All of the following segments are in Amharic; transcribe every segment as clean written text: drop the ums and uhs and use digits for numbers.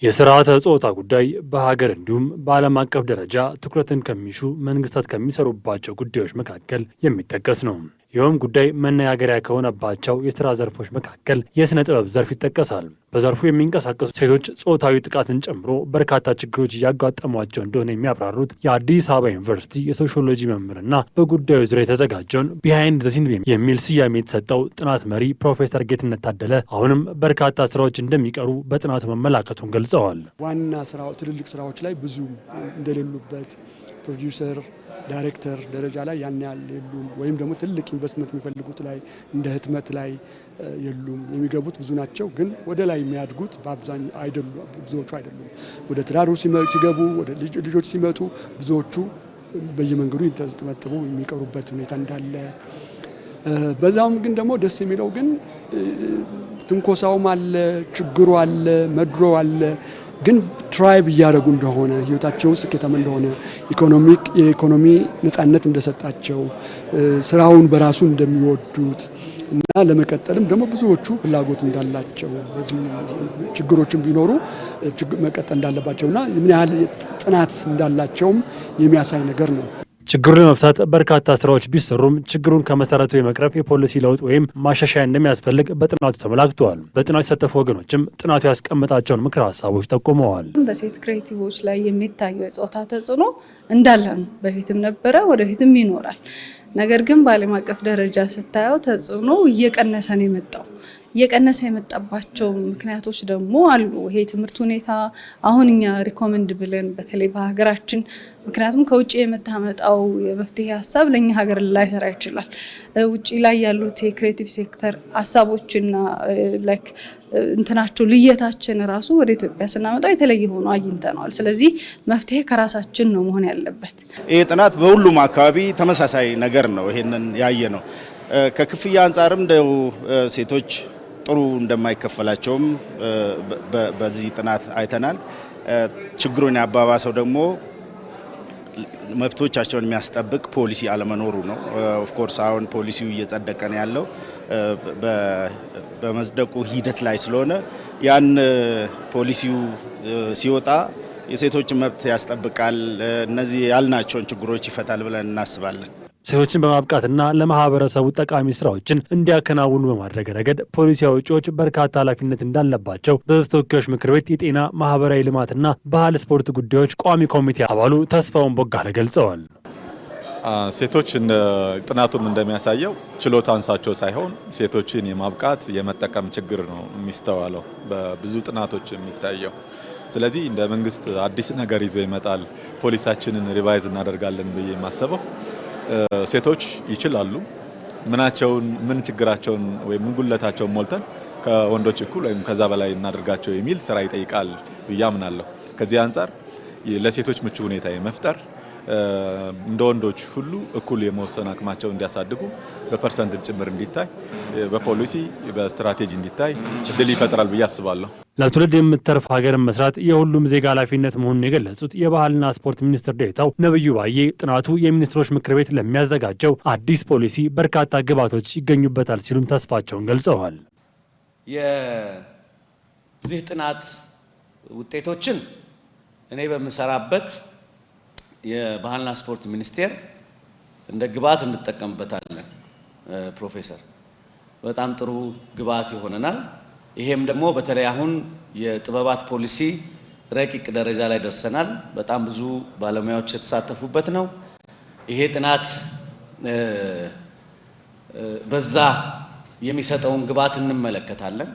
የስርዓተ ጾታ ጉዳይ በሀገር እንዲሁም በዓለም አቀፍ ደረጃ ትኩረትን ከሚሹ መንግስታት ከሚሰሩባቸው ጉዳዮች መካከል የሚጠቀስ ነው። ይህም ጉዳይ መነጋገሪያ ከሆነባቸው የስራ ዘርፎች መካከል የሥነ ጥበብ ዘርፍ ይጠቀሳል። በዘርፉ የሚንቀሳቀሱ ሴቶች ጾታዊ ጥቃትን ጨምሮ በርካታ ችግሮች እያጋጠሟቸው እንደሆነ የሚያብራሩት የአዲስ አበባ ዩኒቨርሲቲ የሶሺዮሎጂ መምህርና በጉዳዩ ዙሪያ የተዘጋጀውን ቢሃይንድ ዘ ሲን የሚል ስያሜ የተሰጠው ጥናት መሪ ፕሮፌሰር ጌትነት ታደለ አሁንም በርካታ ስራዎች እንደሚቀሩ በጥናቱ መመላከቱን ገልጸዋል። ዋና ትልልቅ ስራዎች ላይ ብዙ እንደሌሉበት ፕሮዲውሰር ዳይሬክተር ደረጃ ላይ ያን ያህል የሉም፣ ወይም ደግሞ ትልቅ ኢንቨስትመንት የሚፈልጉት ላይ እንደ ህትመት ላይ የሉም። የሚገቡት ብዙ ናቸው፣ ግን ወደ ላይ የሚያድጉት በአብዛኛው አይደሉም። ብዙዎቹ አይደሉም። ወደ ትዳሩ ሲገቡ፣ ወደ ልጆች ሲመጡ ብዙዎቹ በየመንገዱ የተጠመጠሙ የሚቀሩበት ሁኔታ እንዳለ፣ በዛውም ግን ደግሞ ደስ የሚለው ግን ትንኮሳውም አለ፣ ችግሩ አለ፣ መድሮ አለ። ግን ትራይብ እያደረጉ እንደሆነ ህይወታቸው ስኬታማ እንደሆነ የኢኮኖሚ ነፃነት እንደሰጣቸው ስራውን በራሱ እንደሚወዱት እና ለመቀጠልም ደግሞ ብዙዎቹ ፍላጎት እንዳላቸው በዚህ ችግሮችን ቢኖሩ መቀጠል እንዳለባቸውና ምን ያህል ጥናት እንዳላቸውም የሚያሳይ ነገር ነው። ችግሩን ለመፍታት በርካታ ስራዎች ቢሰሩም ችግሩን ከመሰረቱ የመቅረፍ የፖሊሲ ለውጥ ወይም ማሻሻያ እንደሚያስፈልግ በጥናቱ ተመላክተዋል። በጥናቱ የተሳተፉ ወገኖችም ጥናቱ ያስቀመጣቸውን ምክረ ሀሳቦች ጠቁመዋል። በሴት ክሬቲቮች ላይ የሚታየው የጾታ ተጽዕኖ እንዳለ ነው። በፊትም ነበረ፣ ወደፊትም ይኖራል። ነገር ግን በዓለም አቀፍ ደረጃ ስታየው ተጽዕኖ እየቀነሰ ነው የመጣው። እየቀነሰ የመጣባቸው ምክንያቶች ደግሞ አሉ። ይሄ ትምህርት ሁኔታ አሁን እኛ ሪኮመንድ ብለን በተለይ በሀገራችን ምክንያቱም ከውጭ የምታመጣው የመፍትሄ ሀሳብ ለኛ ሀገር ላይሰራ ይችላል። ውጭ ላይ ያሉት የክሬቲቭ ሴክተር ሀሳቦችና ላይክ እንትናቸው ልየታችን ራሱ ወደ ኢትዮጵያ ስናመጣው የተለየ ሆኖ አግኝተነዋል። ስለዚህ መፍትሄ ከራሳችን ነው መሆን ያለበት። ይሄ ጥናት በሁሉም አካባቢ ተመሳሳይ ነገር ነው። ይሄንን ያየ ነው። ከክፍያ አንጻርም እንደው ሴቶች ጥሩ እንደማይከፈላቸውም በዚህ ጥናት አይተናል። ችግሩን ያባባሰው ደግሞ መብቶቻቸውን የሚያስጠብቅ ፖሊሲ አለመኖሩ ነው። ኦፍ ኮርስ አሁን ፖሊሲው እየጸደቀ ነው ያለው በመጽደቁ ሂደት ላይ ስለሆነ ያን ፖሊሲው ሲወጣ የሴቶችን መብት ያስጠብቃል፣ እነዚህ ያልናቸውን ችግሮች ይፈታል ብለን እናስባለን። ሴቶችን በማብቃትና ለማህበረሰቡ ጠቃሚ ስራዎችን እንዲያከናውኑ በማድረግ ረገድ ፖሊሲ አውጪዎች በርካታ ኃላፊነት እንዳለባቸው በሕዝብ ተወካዮች ምክር ቤት የጤና ማህበራዊ ልማትና ባህል ስፖርት ጉዳዮች ቋሚ ኮሚቴ አባሉ ተስፋውን ቦጋለ ገልጸዋል። ሴቶች ጥናቱም እንደሚያሳየው ችሎታ አንሳቸው ሳይሆን ሴቶችን የማብቃት የመጠቀም ችግር ነው የሚስተዋለው በብዙ ጥናቶች የሚታየው። ስለዚህ እንደ መንግስት አዲስ ነገር ይዞ ይመጣል፣ ፖሊሳችንን ሪቫይዝ እናደርጋለን ብዬ የማስበው ሴቶች ይችላሉ፣ ምን ችግራቸውን ወይም ጉድለታቸውን ሞልተን ከወንዶች እኩል ወይም ከዛ በላይ እናደርጋቸው የሚል ስራ ይጠይቃል ብዬ አምናለሁ። ከዚህ አንጻር ለሴቶች ምቹ ሁኔታ የመፍጠር እንደ ወንዶች ሁሉ እኩል የመወሰን አቅማቸው እንዲያሳድጉ በፐርሰንት ጭምር እንዲታይ በፖሊሲ በስትራቴጂ እንዲታይ እድል ይፈጥራል ብዬ አስባለሁ። ለትውልድ የምትተርፍ ሀገርን መስራት የሁሉም ዜጋ ኃላፊነት መሆኑን የገለጹት የባህልና ስፖርት ሚኒስትር ዴኤታው ነብዩ ባዬ ጥናቱ የሚኒስትሮች ምክር ቤት ለሚያዘጋጀው አዲስ ፖሊሲ በርካታ ግብዓቶች ይገኙበታል ሲሉም ተስፋቸውን ገልጸዋል። የዚህ ጥናት ውጤቶችን እኔ በምሰራበት የባህልና ስፖርት ሚኒስቴር እንደ ግብዓት እንጠቀምበታለን። ፕሮፌሰር በጣም ጥሩ ግብዓት ይሆነናል። ይሄም ደግሞ በተለይ አሁን የጥበባት ፖሊሲ ረቂቅ ደረጃ ላይ ደርሰናል። በጣም ብዙ ባለሙያዎች የተሳተፉበት ነው። ይሄ ጥናት በዛ የሚሰጠውን ግብዓት እንመለከታለን።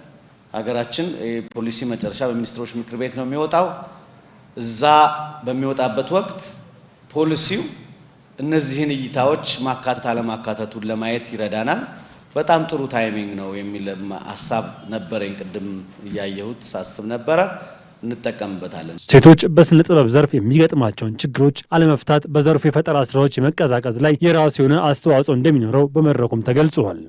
ሀገራችን ፖሊሲ መጨረሻ በሚኒስትሮች ምክር ቤት ነው የሚወጣው። እዛ በሚወጣበት ወቅት ፖሊሲው እነዚህን እይታዎች ማካተት አለማካተቱን ለማየት ይረዳናል። በጣም ጥሩ ታይሚንግ ነው የሚል ሀሳብ ነበረኝ። ቅድም እያየሁት ሳስብ ነበረ። እንጠቀምበታለን። ሴቶች በስነ ጥበብ ዘርፍ የሚገጥማቸውን ችግሮች አለመፍታት በዘርፉ የፈጠራ ስራዎች የመቀዛቀዝ ላይ የራሱ የሆነ አስተዋጽኦ እንደሚኖረው በመድረኩም ተገልጿል።